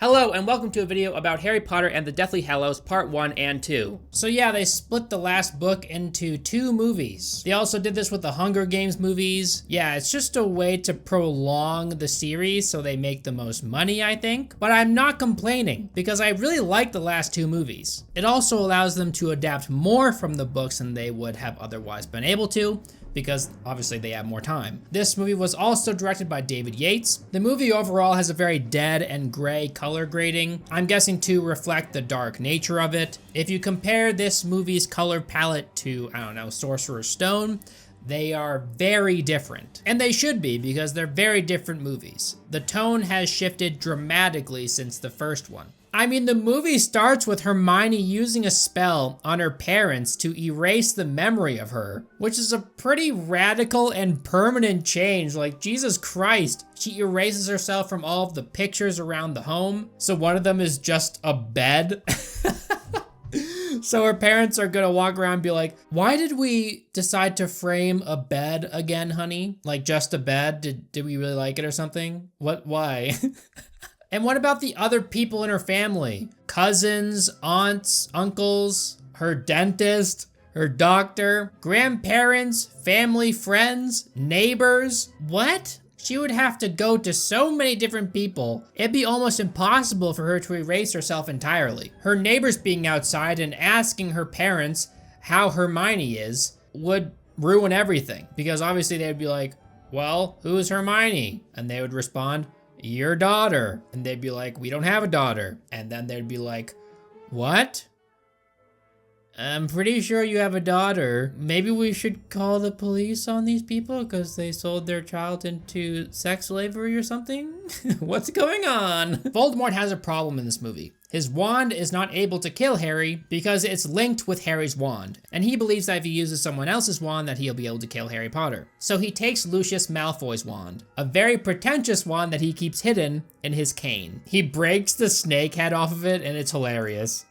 Hello and welcome to a video about Harry Potter and the Deathly Hallows Part 1 and 2. So yeah, they split the last book into 2 movies. They also did this with the Hunger Games movies. Yeah, it's just a way to prolong the series so they make the most money, I think. But I'm not complaining because I really like the last 2 movies. It also allows them to adapt more from the books than they would have otherwise been able to, because obviously they have more time. This movie was also directed by David Yates. The movie overall has a very dead and gray color grading, I'm guessing to reflect the dark nature of it. If you compare this movie's color palette to, I don't know, Sorcerer's Stone, they are very different. And they should be, because they're very different movies. The tone has shifted dramatically since the first one. I mean, the movie starts with Hermione using a spell on her parents to erase the memory of her, which is a pretty radical and permanent change. Like, Jesus Christ. She erases herself from all of the pictures around the home. So one of them is just a bed. So her parents are gonna walk around and be like, why did we decide to frame a bed again, honey? Like, just a bed? Did we really like it or something? Why? And what about the other people in her family? Cousins, aunts, uncles, her dentist, her doctor, grandparents, family, friends, neighbors? What? She would have to go to so many different people. It'd be almost impossible for her to erase herself entirely. Her neighbors being outside and asking her parents how Hermione is would ruin everything, because obviously they'd be like, well, who's Hermione? And they would respond, your daughter. And they'd be like, we don't have a daughter. And then they'd be like, what? I'm pretty sure you have a daughter. Maybe we should call the police on these people because they sold their child into sex slavery or something? What's going on? Voldemort has a problem in this movie. His wand is not able to kill Harry because it's linked with Harry's wand, and he believes that if he uses someone else's wand that he'll be able to kill Harry Potter. So he takes Lucius Malfoy's wand, a very pretentious wand that he keeps hidden in his cane. He breaks the snake head off of it, and it's hilarious.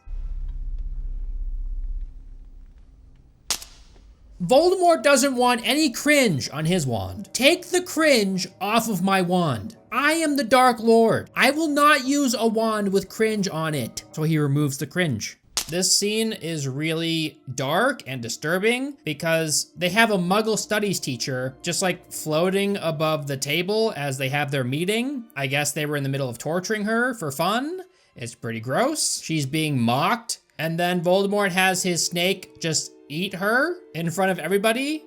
Voldemort doesn't want any cringe on his wand. Take the cringe off of my wand. I am the Dark Lord. I will not use a wand with cringe on it. So he removes the cringe. This scene is really dark and disturbing because they have a Muggle studies teacher just like floating above the table as they have their meeting. I guess they were in the middle of torturing her for fun. It's pretty gross. She's being mocked. And then Voldemort has his snake just eat her in front of everybody.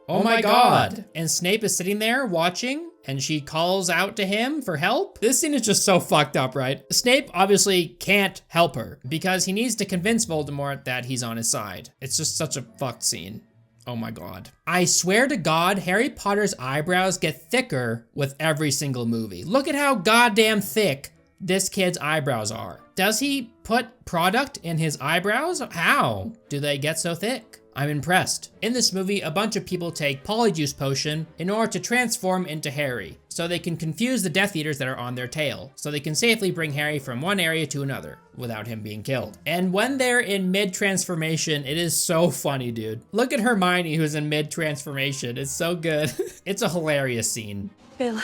Oh my God. And Snape is sitting there watching and she calls out to him for help. This scene is just so fucked up, right? Snape obviously can't help her because he needs to convince Voldemort that he's on his side. It's just such a fucked scene. Oh my God. I swear to God, Harry Potter's eyebrows get thicker with every single movie. Look at how goddamn thick this kid's eyebrows are. Does he put product in his eyebrows? How do they get so thick? I'm impressed. In this movie, a bunch of people take Polyjuice Potion in order to transform into Harry, so they can confuse the Death Eaters that are on their tail, so they can safely bring Harry from one area to another without him being killed. And when they're in mid-transformation, it is so funny, dude. Look at Hermione who's in mid-transformation. It's so good. It's a hilarious scene. Bill,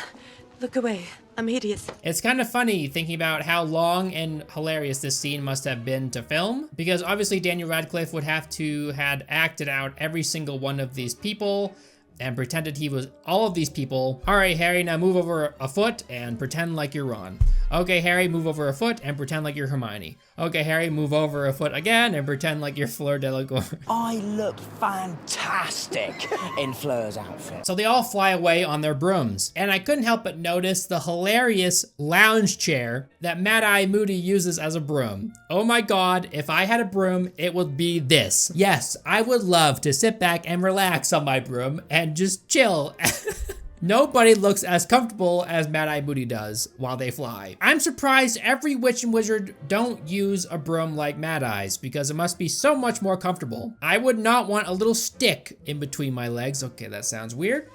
look away. I'm hideous. It's kind of funny thinking about how long and hilarious this scene must have been to film, because obviously Daniel Radcliffe would have to had acted out every single one of these people and pretended he was all of these people. All right, Harry, now move over a foot and pretend like you're Ron. Okay, Harry, move over a foot and pretend like you're Hermione. Okay, Harry, move over a foot again and pretend like you're Fleur Delacour. I look fantastic in Fleur's outfit. So they all fly away on their brooms, and I couldn't help but notice the hilarious lounge chair that Mad-Eye Moody uses as a broom. Oh my God, if I had a broom, it would be this. Yes, I would love to sit back and relax on my broom and just chill. Nobody looks as comfortable as Mad-Eye Moody does while they fly. I'm surprised every witch and wizard don't use a broom like Mad-Eye's because it must be so much more comfortable. I would not want a little stick in between my legs. Okay, that sounds weird.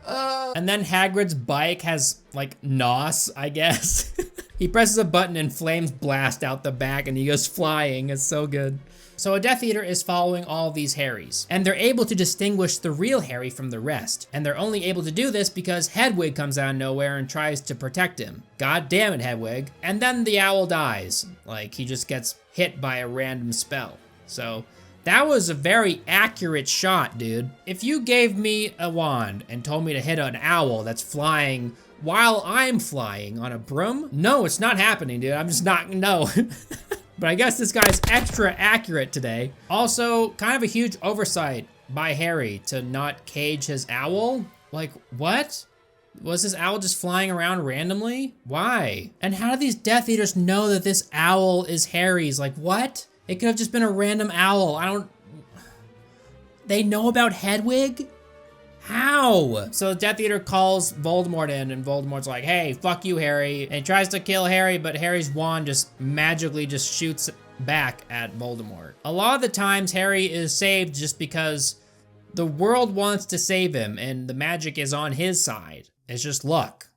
And then Hagrid's bike has like NOS, I guess. He presses a button and flames blast out the back and he goes flying. It's so good. So a Death Eater is following all of these Harrys, and they're able to distinguish the real Harry from the rest. And they're only able to do this because Hedwig comes out of nowhere and tries to protect him. God damn it, Hedwig. And then the owl dies. Like, he just gets hit by a random spell. So that was a very accurate shot, dude. If you gave me a wand and told me to hit an owl that's flying while I'm flying on a broom, no, it's not happening, dude. I'm just not, no. But I guess this guy's extra accurate today. Also, kind of a huge oversight by Harry to not cage his owl. Like, what? Was this owl just flying around randomly? Why? And how do these Death Eaters know that this owl is Harry's? Like, what? It could have just been a random owl. They know about Hedwig? How? So the Death Eater calls Voldemort in, and Voldemort's like, hey, fuck you, Harry. And he tries to kill Harry, but Harry's wand just magically just shoots back at Voldemort. A lot of the times, Harry is saved just because the world wants to save him, and the magic is on his side. It's just luck.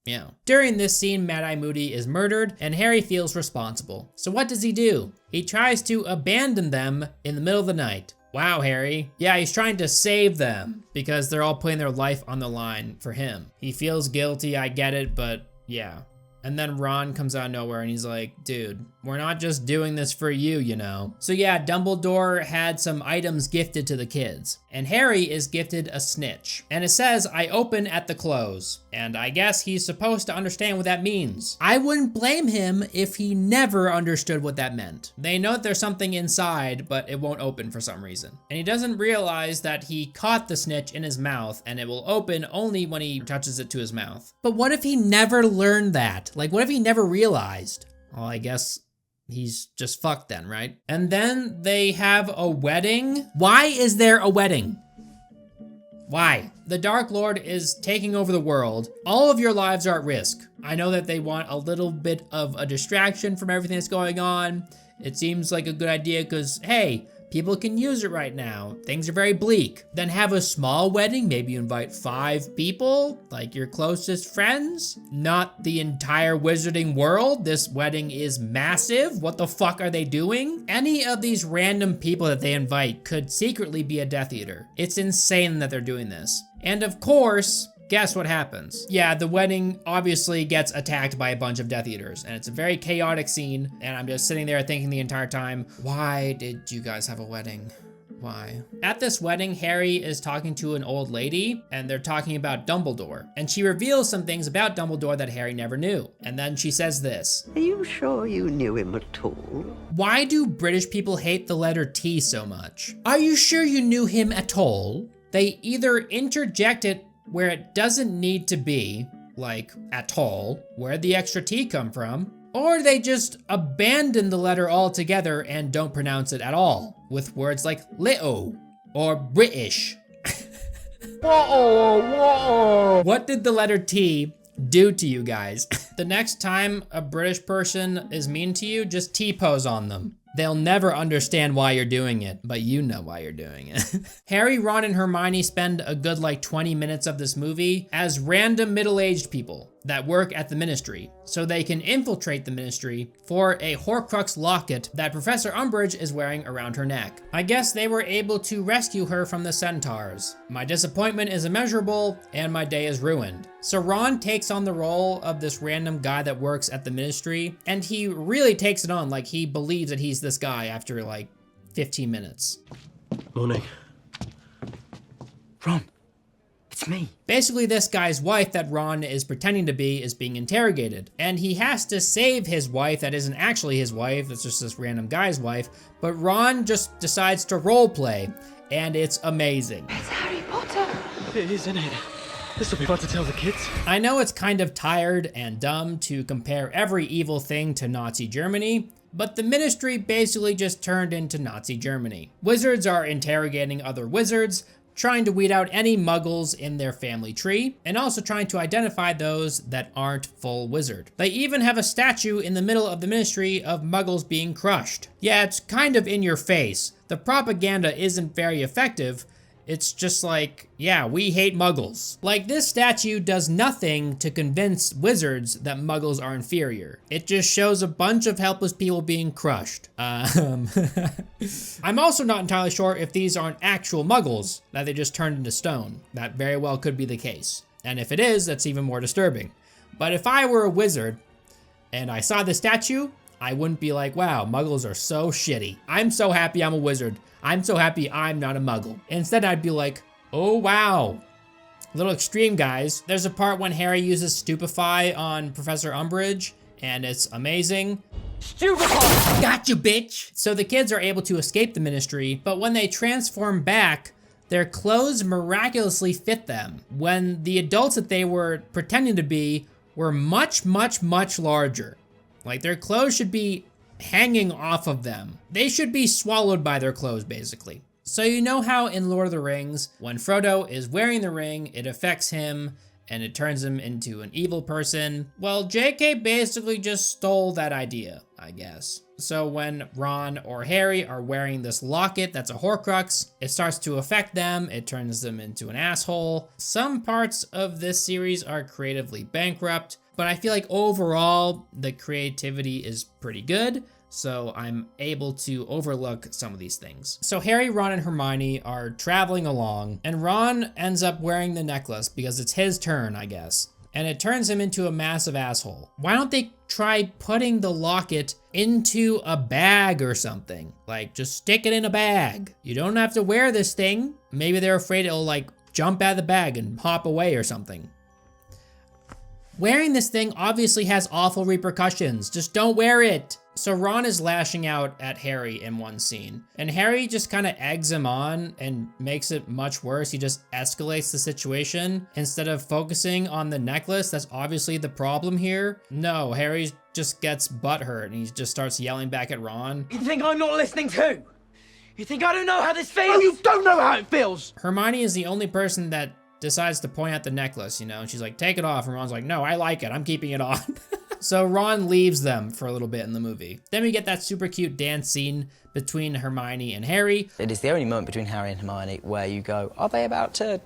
Yeah. During this scene, Mad-Eye Moody is murdered, and Harry feels responsible. So what does he do? He tries to abandon them in the middle of the night. Wow, Harry. Yeah, he's trying to save them because they're all putting their life on the line for him. He feels guilty, I get it, but yeah. And then Ron comes out of nowhere and he's like, dude, we're not just doing this for you, you know. So yeah, Dumbledore had some items gifted to the kids, and Harry is gifted a snitch. And it says, I open at the close. And I guess he's supposed to understand what that means. I wouldn't blame him if he never understood what that meant. They know that there's something inside, but it won't open for some reason. And he doesn't realize that he caught the snitch in his mouth and it will open only when he touches it to his mouth. But what if he never learned that? Like, what if he never realized? Well, I guess he's just fucked then, right? And then they have a wedding. Why is there a wedding? Why? The Dark Lord is taking over the world. All of your lives are at risk. I know that they want a little bit of a distraction from everything that's going on. It seems like a good idea because, hey, people can use it right now. Things are very bleak. Then have a small wedding. Maybe you invite 5 people, like your closest friends. Not the entire wizarding world. This wedding is massive. What the fuck are they doing? Any of these random people that they invite could secretly be a Death Eater. It's insane that they're doing this. And of course, guess what happens? Yeah, the wedding obviously gets attacked by a bunch of Death Eaters, and it's a very chaotic scene, and I'm just sitting there thinking the entire time, why did you guys have a wedding? Why? At this wedding, Harry is talking to an old lady, and they're talking about Dumbledore, and she reveals some things about Dumbledore that Harry never knew. And then she says this. Are you sure you knew him at all? Why do British people hate the letter T so much? Are you sure you knew him at all? They either interject it where it doesn't need to be, like at all, where'd the extra T come from? Or they just abandon the letter altogether and don't pronounce it at all, with words like little or British. What did the letter T do to you guys? The next time a British person is mean to you, just T-pose on them. They'll never understand why you're doing it, but you know why you're doing it. Harry, Ron, and Hermione spend a good like 20 minutes of this movie as random middle-aged people that work at the Ministry, so they can infiltrate the Ministry for a horcrux locket that Professor Umbridge is wearing around her neck. I guess they were able to rescue her from the centaurs. My disappointment is immeasurable, and my day is ruined. So Ron takes on the role of this random guy that works at the Ministry, and he really takes it on, like he believes that he's this guy after like 15 minutes. Morning. Ron, it's me. Basically, this guy's wife that Ron is pretending to be is being interrogated, and he has to save his wife that isn't actually his wife, it's just this random guy's wife, but Ron just decides to roleplay, and it's amazing. It's Harry Potter. It is, isn't it? This will be fun to tell the kids. I know it's kind of tired and dumb to compare every evil thing to Nazi Germany, but the Ministry basically just turned into Nazi Germany. Wizards are interrogating other wizards, trying to weed out any muggles in their family tree, and also trying to identify those that aren't full wizard. They even have a statue in the middle of the Ministry of muggles being crushed. Yeah, it's kind of in your face. The propaganda isn't very effective, It's just like, yeah, we hate muggles. Like, this statue does nothing to convince wizards that muggles are inferior. It just shows a bunch of helpless people being crushed. I'm also not entirely sure if these aren't actual muggles that they just turned into stone. That very well could be the case. And if it is, that's even more disturbing. But if I were a wizard and I saw this statue, I wouldn't be like, wow, muggles are so shitty. I'm so happy I'm a wizard. I'm so happy I'm not a muggle. Instead, I'd be like, oh, wow. A little extreme, guys. There's a part when Harry uses Stupefy on Professor Umbridge, and it's amazing. Stupefy! Gotcha, bitch! So the kids are able to escape the ministry, but when they transform back, their clothes miraculously fit them, when the adults that they were pretending to be were much, much, much larger. Like, their clothes should be hanging off of them. They should be swallowed by their clothes, basically. So you know how in Lord of the Rings, when Frodo is wearing the ring, it affects him and it turns him into an evil person? Well, JK basically just stole that idea, I guess. So when Ron or Harry are wearing this locket that's a horcrux, it starts to affect them, it turns them into an asshole. Some parts of this series are creatively bankrupt, but I feel like overall, the creativity is pretty good, so I'm able to overlook some of these things. So Harry, Ron, and Hermione are traveling along, and Ron ends up wearing the necklace because it's his turn, I guess, and it turns him into a massive asshole. Why don't they try putting the locket into a bag or something? Like, just stick it in a bag. You don't have to wear this thing. Maybe they're afraid it'll, like, jump out of the bag and hop away or something. Wearing this thing obviously has awful repercussions. Just don't wear it. So Ron is lashing out at Harry in one scene, and Harry just kind of eggs him on and makes it much worse. He just escalates the situation instead of focusing on the necklace. That's obviously the problem here. No, Harry just gets butthurt and he just starts yelling back at Ron. You think I'm not listening too? You think I don't know how this feels? Oh, you don't know how it feels! Hermione is the only person that decides to point out the necklace, you know, and she's like, take it off, and Ron's like, no, I like it, I'm keeping it on. So Ron leaves them for a little bit in the movie. Then we get that super cute dance scene between Hermione and Harry. It is the only moment between Harry and Hermione where you go, are they about to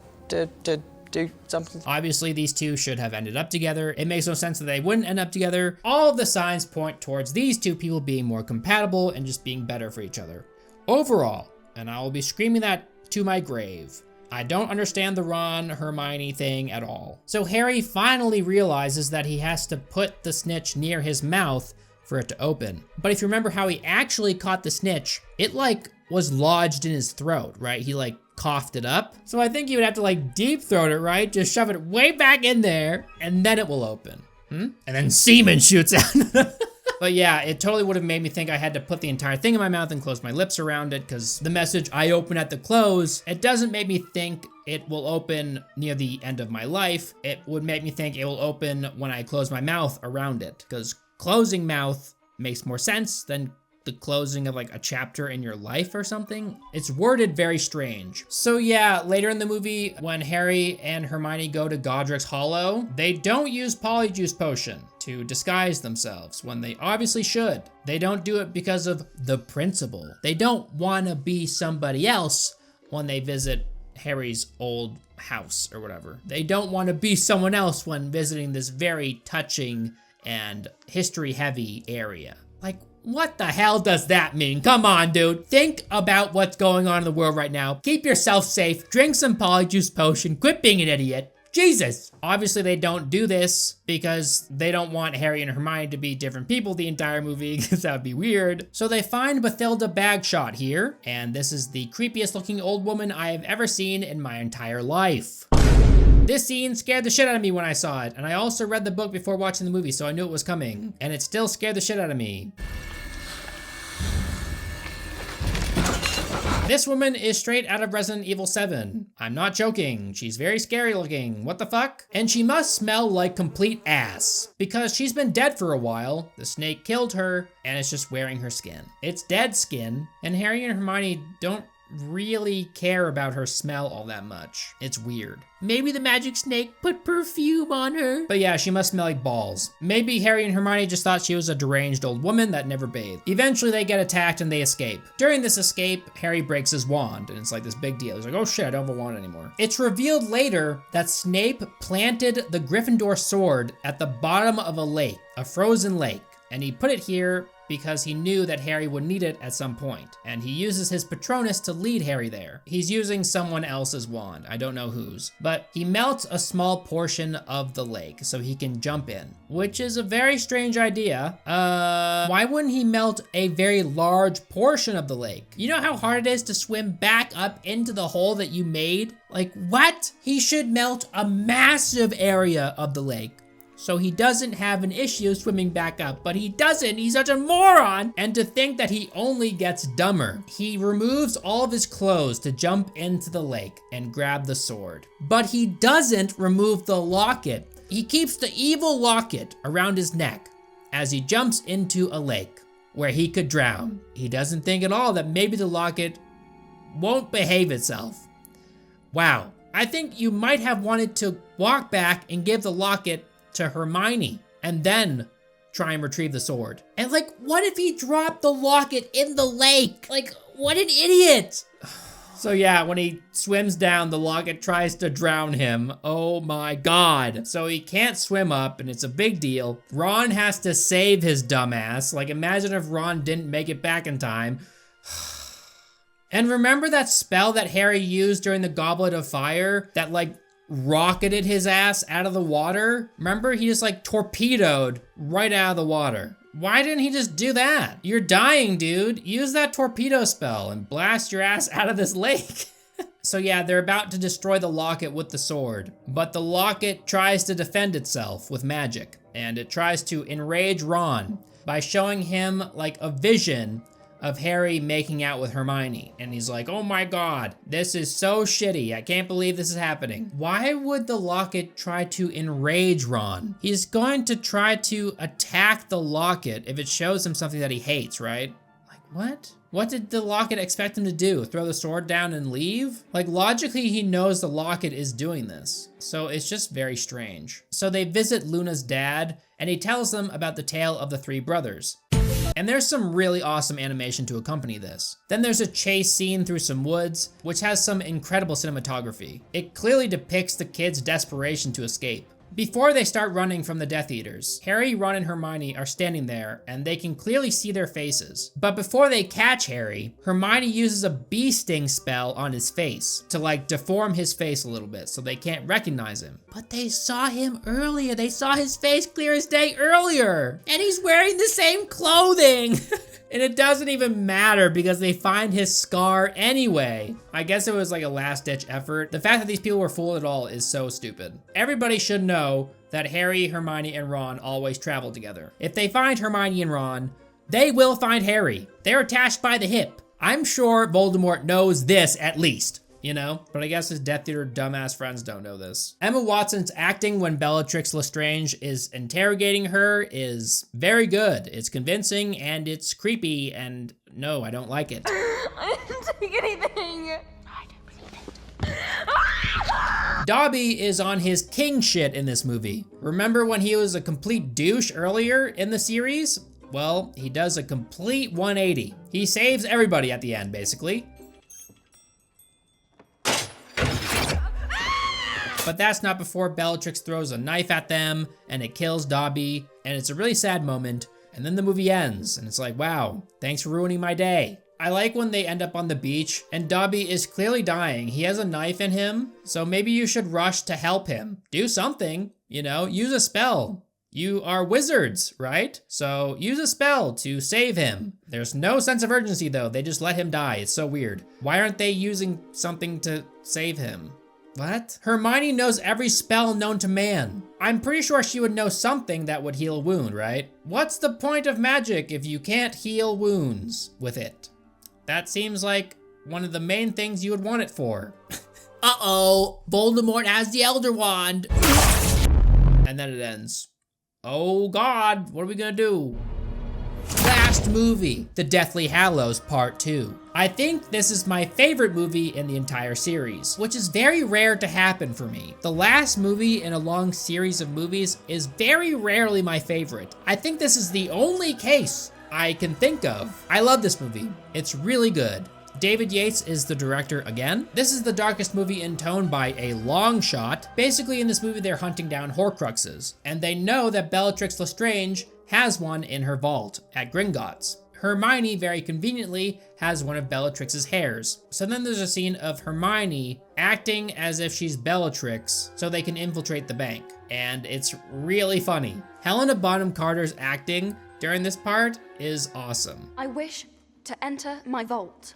do something? Obviously, these two should have ended up together. It makes no sense that they wouldn't end up together. All of the signs point towards these two people being more compatible and just being better for each other. Overall, and I will be screaming that to my grave, I don't understand the Ron-Hermione thing at all. So Harry finally realizes that he has to put the snitch near his mouth for it to open. But if you remember how he actually caught the snitch, it like was lodged in his throat, right? He like coughed it up. So I think you would have to like deep throat it, right? Just shove it way back in there and then it will open. And then semen shoots out. But yeah, it totally would have made me think I had to put the entire thing in my mouth and close my lips around it, because the message, I open at the close, it doesn't make me think it will open near the end of my life. It would make me think it will open when I close my mouth around it, because closing mouth makes more sense than the closing of like a chapter in your life or something. It's worded very strange. So yeah, later in the movie, when Harry and Hermione go to Godric's Hollow, they don't use Polyjuice Potion to disguise themselves when they obviously should. They don't do it because of the principle. They don't want to be somebody else when they visit Harry's old house or whatever. They don't want to be someone else when visiting this very touching and history-heavy area. Like, what the hell does that mean? Come on, dude. Think about what's going on in the world right now. Keep yourself safe. Drink some Polyjuice Potion. Quit being an idiot. Jesus. Obviously, they don't do this because they don't want Harry and Hermione to be different people the entire movie, because that would be weird. So they find Bathilda Bagshot here, and this is the creepiest looking old woman I have ever seen in my entire life. This scene scared the shit out of me when I saw it, and I also read the book before watching the movie, so I knew it was coming, and it still scared the shit out of me. This woman is straight out of Resident Evil 7. I'm not joking. She's very scary looking. What the fuck? And she must smell like complete ass, because she's been dead for a while. The snake killed her, and it's just wearing her skin. It's dead skin, and Harry and Hermione don't really care about her smell all that much. It's weird. Maybe the magic snake put perfume on her. But yeah, she must smell like balls. Maybe Harry and Hermione just thought she was a deranged old woman that never bathed. Eventually they get attacked and they escape. During this escape, Harry breaks his wand and it's like this big deal. He's like, oh shit, I don't have a wand anymore. It's revealed later that Snape planted the Gryffindor sword at the bottom of a lake, a frozen lake. And he put it here because he knew that Harry would need it at some point. And he uses his Patronus to lead Harry there. He's using someone else's wand, I don't know whose. But he melts a small portion of the lake so he can jump in, which is a very strange idea. Why wouldn't he melt a very large portion of the lake? You know how hard it is to swim back up into the hole that you made? Like, what? He should melt a massive area of the lake, so he doesn't have an issue swimming back up, but he doesn't, he's such a moron! And to think that he only gets dumber. He removes all of his clothes to jump into the lake and grab the sword. But he doesn't remove the locket. He keeps the evil locket around his neck as he jumps into a lake where he could drown. He doesn't think at all that maybe the locket won't behave itself. Wow, I think you might have wanted to walk back and give the locket to Hermione and then try and retrieve the sword. And like, what if he dropped the locket in the lake? Like, what an idiot. So yeah, when he swims down, the locket tries to drown him. Oh my God. So he can't swim up and it's a big deal. Ron has to save his dumbass. Like, imagine if Ron didn't make it back in time. And remember that spell that Harry used during the Goblet of Fire that like rocketed his ass out of the water? Remember, he just like torpedoed right out of the water. Why didn't he just do that? You're dying, dude. Use that torpedo spell and blast your ass out of this lake. So yeah, they're about to destroy the locket with the sword, but the locket tries to defend itself with magic, and it tries to enrage Ron by showing him like a vision of Harry making out with Hermione. And he's like, oh my God, this is so shitty. I can't believe this is happening. Why would the locket try to enrage Ron? He's going to try to attack the locket if it shows him something that he hates, right? Like, what? What did the locket expect him to do? Throw the sword down and leave? Like, logically, he knows the locket is doing this. So it's just very strange. So they visit Luna's dad, and he tells them about the tale of the three brothers. And there's some really awesome animation to accompany this. Then there's a chase scene through some woods, which has some incredible cinematography. It clearly depicts the kids' desperation to escape. Before they start running from the Death Eaters, Harry, Ron, and Hermione are standing there, and they can clearly see their faces. But before they catch Harry, Hermione uses a bee sting spell on his face to like deform his face a little bit so they can't recognize him. But they saw him earlier. They saw his face clear as day earlier, and he's wearing the same clothing. And it doesn't even matter because they find his scar anyway. I guess it was like a last-ditch effort. The fact that these people were fooled at all is so stupid. Everybody should know that Harry, Hermione, and Ron always travel together. If they find Hermione and Ron, they will find Harry. They're attached by the hip. I'm sure Voldemort knows this at least, you know? But I guess his Death Eater dumbass friends don't know this. Emma Watson's acting when Bellatrix Lestrange is interrogating her is very good. It's convincing and it's creepy, and no, I don't like it. I didn't take anything. Dobby is on his king shit in this movie. Remember when he was a complete douche earlier in the series? Well, he does a complete 180. He saves everybody at the end, basically. But that's not before Bellatrix throws a knife at them and it kills Dobby, and it's a really sad moment. And then the movie ends and it's like, wow, thanks for ruining my day. I like when they end up on the beach and Dobby is clearly dying. He has a knife in him, so maybe you should rush to help him. Do something, you know, use a spell. You are wizards, right? So use a spell to save him. There's no sense of urgency though. They just let him die. It's so weird. Why aren't they using something to save him? What? Hermione knows every spell known to man. I'm pretty sure she would know something that would heal a wound, right? What's the point of magic if you can't heal wounds with it? That seems like one of the main things you would want it for. Uh-oh, Voldemort has the Elder Wand. And then it ends. Oh God, what are we gonna do? Last movie, The Deathly Hallows Part 2. I think this is my favorite movie in the entire series, which is very rare to happen for me. The last movie in a long series of movies is very rarely my favorite. I think this is the only case I can think of. I love this movie. It's really good. David Yates is the director again. This is the darkest movie in tone by a long shot. Basically, in this movie, they're hunting down horcruxes, and they know that Bellatrix Lestrange has one in her vault at Gringotts. Hermione, very conveniently, has one of Bellatrix's hairs. So then there's a scene of Hermione acting as if she's Bellatrix so they can infiltrate the bank. And it's really funny. Helena Bonham Carter's acting during this part is awesome. I wish to enter my vault.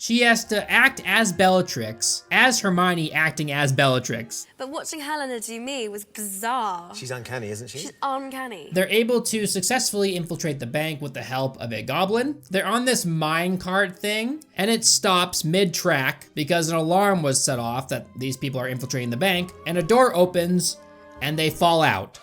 She has to act as Bellatrix, as Hermione acting as Bellatrix. But watching Helena do me was bizarre. She's uncanny, isn't she? She's uncanny. They're able to successfully infiltrate the bank with the help of a goblin. They're on this minecart thing, and it stops mid-track because an alarm was set off that these people are infiltrating the bank, and a door opens, and they fall out.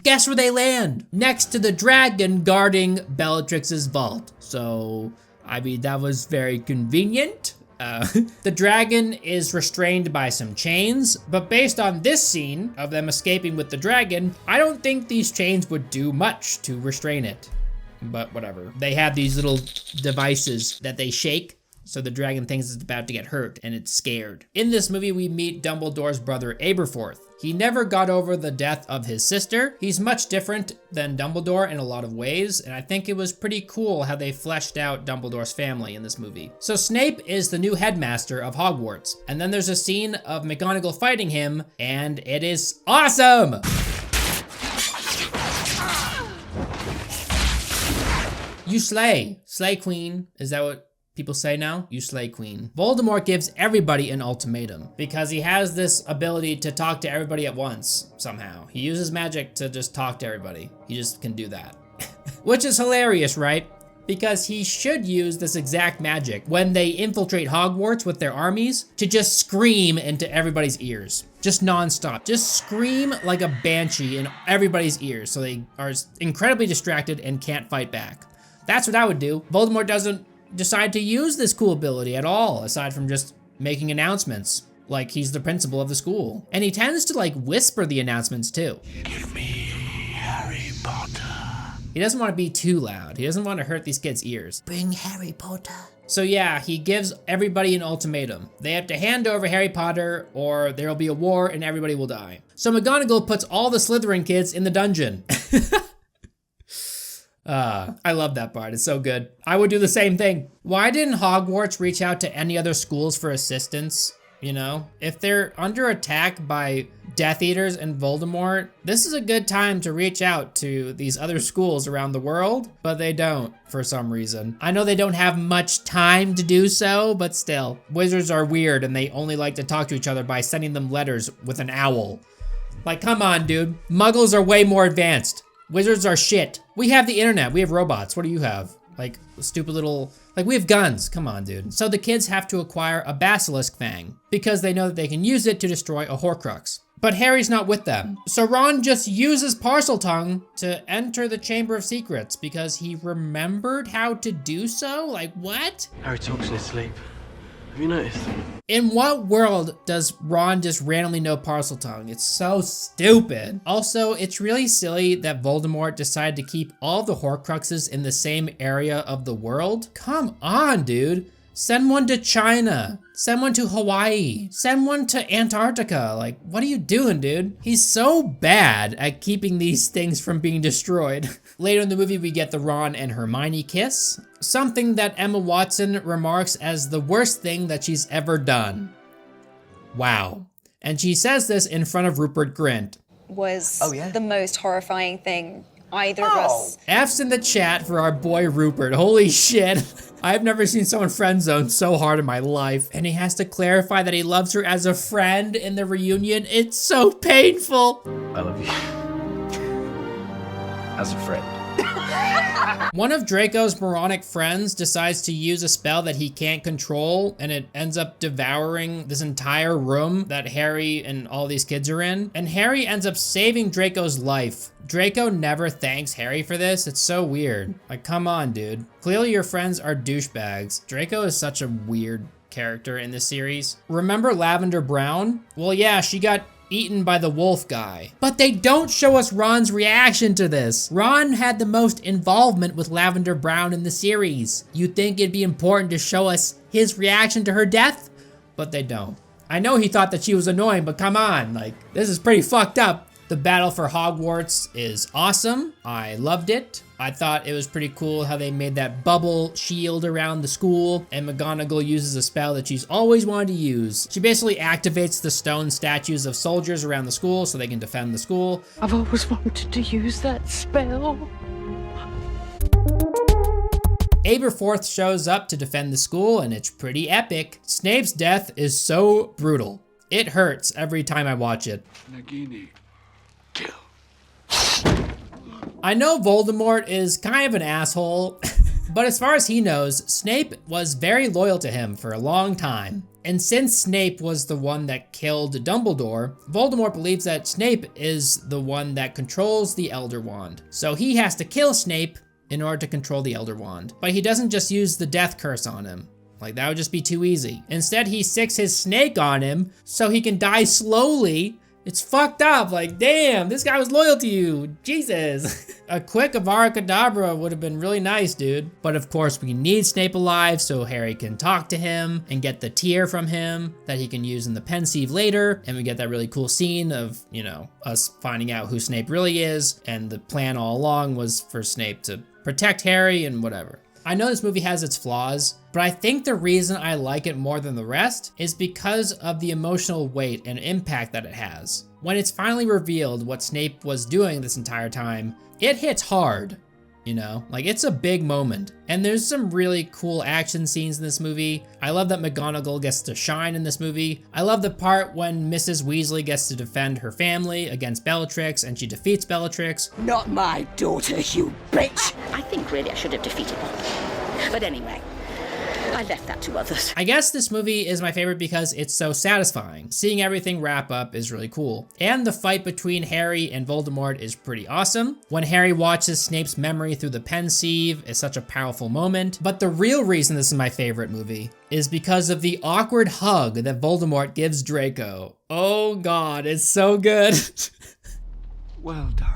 Guess where they land? Next to the dragon guarding Bellatrix's vault. So, I mean, that was very convenient. The dragon is restrained by some chains, but based on this scene of them escaping with the dragon, I don't think these chains would do much to restrain it. But whatever. They have these little devices that they shake, so the dragon thinks it's about to get hurt, and it's scared. In this movie, we meet Dumbledore's brother, Aberforth. He never got over the death of his sister. He's much different than Dumbledore in a lot of ways, and I think it was pretty cool how they fleshed out Dumbledore's family in this movie. So Snape is the new headmaster of Hogwarts, and then there's a scene of McGonagall fighting him, and it is awesome! You slay. Slay queen. Is that what people say now? You slay queen. Voldemort gives everybody an ultimatum because he has this ability to talk to everybody at once somehow. He uses magic to just talk to everybody. He just can do that. Which is hilarious, right? Because he should use this exact magic when they infiltrate Hogwarts with their armies to just scream into everybody's ears. Just nonstop. Just scream like a banshee in everybody's ears so they are incredibly distracted and can't fight back. That's what I would do. Voldemort doesn't decide to use this cool ability at all, aside from just making announcements like he's the principal of the school. And he tends to like whisper the announcements too. Give me Harry Potter. He doesn't want to be too loud. He doesn't want to hurt these kids' ears. Bring Harry Potter. So yeah, he gives everybody an ultimatum. They have to hand over Harry Potter or there will be a war and everybody will die. So McGonagall puts all the Slytherin kids in the dungeon. I love that part. It's so good. I would do the same thing. Why didn't Hogwarts reach out to any other schools for assistance? You know, if they're under attack by Death Eaters and Voldemort, this is a good time to reach out to these other schools around the world, but they don't for some reason. I know they don't have much time to do so, but still. Wizards are weird and they only like to talk to each other by sending them letters with an owl. Like, come on, dude. Muggles are way more advanced. Wizards are shit. We have the internet, we have robots. What do you have? Like stupid little, like we have guns. Come on, dude. So the kids have to acquire a basilisk fang because they know that they can use it to destroy a horcrux. But Harry's not with them. So Ron just uses Parseltongue to enter the Chamber of Secrets because he remembered how to do so? Like what? Harry talks in his sleep. Have you noticed? In what world does Ron just randomly know Parseltongue? It's so stupid. Also, it's really silly that Voldemort decided to keep all the Horcruxes in the same area of the world. Come on, dude. Send one to China. Send one to Hawaii. Send one to Antarctica. Like, what are you doing, dude? He's so bad at keeping these things from being destroyed. Later in the movie, we get the Ron and Hermione kiss. Something that Emma Watson remarks as the worst thing that she's ever done. Wow. And she says this in front of Rupert Grint. Was the most horrifying thing either of us. F's in the chat for our boy Rupert. Holy shit. I've never seen someone friend zone so hard in my life. And he has to clarify that he loves her as a friend in the reunion. It's so painful. I love you. As a friend. One of Draco's moronic friends decides to use a spell that he can't control, and it ends up devouring this entire room that Harry and all these kids are in. And Harry ends up saving Draco's life. Draco never thanks Harry for this. It's so weird. Like, come on, dude. Clearly your friends are douchebags. Draco is such a weird character in this series. Remember Lavender Brown? Well, yeah, she got eaten by the wolf guy. But they don't show us Ron's reaction to this. Ron had the most involvement with Lavender Brown in the series. You'd think it'd be important to show us his reaction to her death, but they don't. I know he thought that she was annoying, but come on, like, this is pretty fucked up. The battle for Hogwarts is awesome. I loved it. I thought it was pretty cool how they made that bubble shield around the school, and McGonagall uses a spell that she's always wanted to use. She basically activates the stone statues of soldiers around the school so they can defend the school. I've always wanted to use that spell. Aberforth shows up to defend the school, and it's pretty epic. Snape's death is so brutal. It hurts every time I watch it. Nagini. Kill. I know Voldemort is kind of an asshole, but as far as he knows, Snape was very loyal to him for a long time. And since Snape was the one that killed Dumbledore, Voldemort believes that Snape is the one that controls the Elder Wand. So he has to kill Snape in order to control the Elder Wand. But he doesn't just use the death curse on him. Like, that would just be too easy. Instead, he sticks his snake on him so he can die slowly. It's fucked up. Like, damn, this guy was loyal to you. Jesus. A quick Avada Kedavra would have been really nice, dude. But of course, we need Snape alive so Harry can talk to him and get the tear from him that he can use in the pensieve later. And we get that really cool scene of, you know, us finding out who Snape really is. And the plan all along was for Snape to protect Harry and whatever. I know this movie has its flaws, but I think the reason I like it more than the rest is because of the emotional weight and impact that it has. When it's finally revealed what Snape was doing this entire time, it hits hard, you know? Like, it's a big moment. And there's some really cool action scenes in this movie. I love that McGonagall gets to shine in this movie. I love the part when Mrs. Weasley gets to defend her family against Bellatrix and she defeats Bellatrix. Not my daughter, you bitch! I think really I should have defeated them. But anyway, I left that to others. I guess this movie is my favorite because it's so satisfying. Seeing everything wrap up is really cool. And the fight between Harry and Voldemort is pretty awesome. When Harry watches Snape's memory through the pensieve, it's such a powerful moment. But the real reason this is my favorite movie is because of the awkward hug that Voldemort gives Draco. Oh God, it's so good. Well done.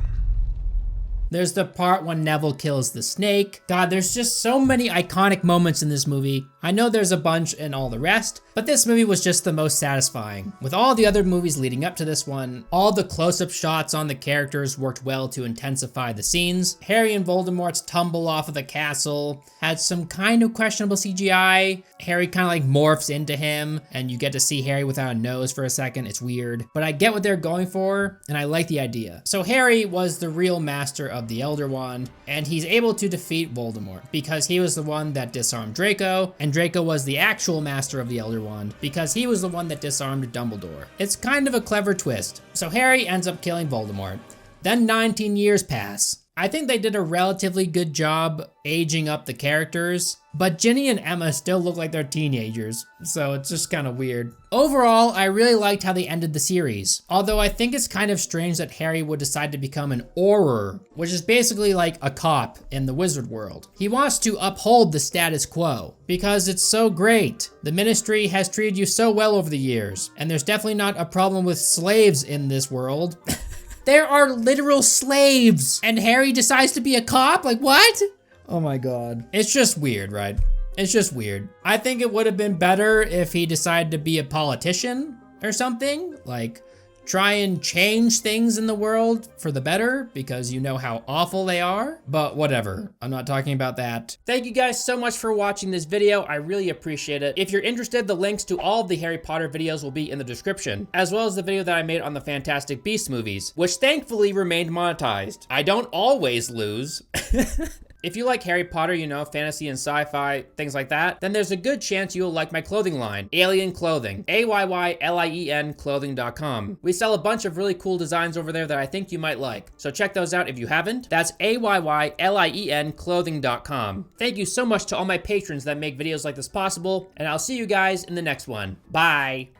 There's the part when Neville kills the snake. God, there's just so many iconic moments in this movie. I know there's a bunch in all the rest, but this movie was just the most satisfying. With all the other movies leading up to this one, all the close-up shots on the characters worked well to intensify the scenes. Harry and Voldemort's tumble off of the castle had some kind of questionable CGI. Harry kind of like morphs into him, and you get to see Harry without a nose for a second. It's weird, but I get what they're going for, and I like the idea. So Harry was the real master of the Elder Wand, and he's able to defeat Voldemort because he was the one that disarmed Draco, and Draco was the actual master of the Elder Wand because he was the one that disarmed Dumbledore. It's kind of a clever twist. So Harry ends up killing Voldemort. Then 19 years pass. I think they did a relatively good job aging up the characters, but Ginny and Emma still look like they're teenagers, so it's just kind of weird. Overall, I really liked how they ended the series, although I think it's kind of strange that Harry would decide to become an Auror, which is basically like a cop in the wizard world. He wants to uphold the status quo, because it's so great. The Ministry has treated you so well over the years, and there's definitely not a problem with slaves in this world. There are literal slaves, and Harry decides to be a cop? Like, what? Oh my God. It's just weird, right? It's just weird. I think it would have been better if he decided to be a politician or something. Like, try and change things in the world for the better because you know how awful they are. But whatever, I'm not talking about that. Thank you guys so much for watching this video. I really appreciate it. If you're interested, the links to all of the Harry Potter videos will be in the description, as well as the video that I made on the Fantastic Beasts movies, which thankfully remained monetized. I don't always lose. If you like Harry Potter, you know, fantasy and sci-fi, things like that, then there's a good chance you'll like my clothing line, Alien Clothing, AYYLIEN clothing.com. We sell a bunch of really cool designs over there that I think you might like. So check those out if you haven't. That's AYYLIEN clothing.com. Thank you so much to all my patrons that make videos like this possible, and I'll see you guys in the next one. Bye.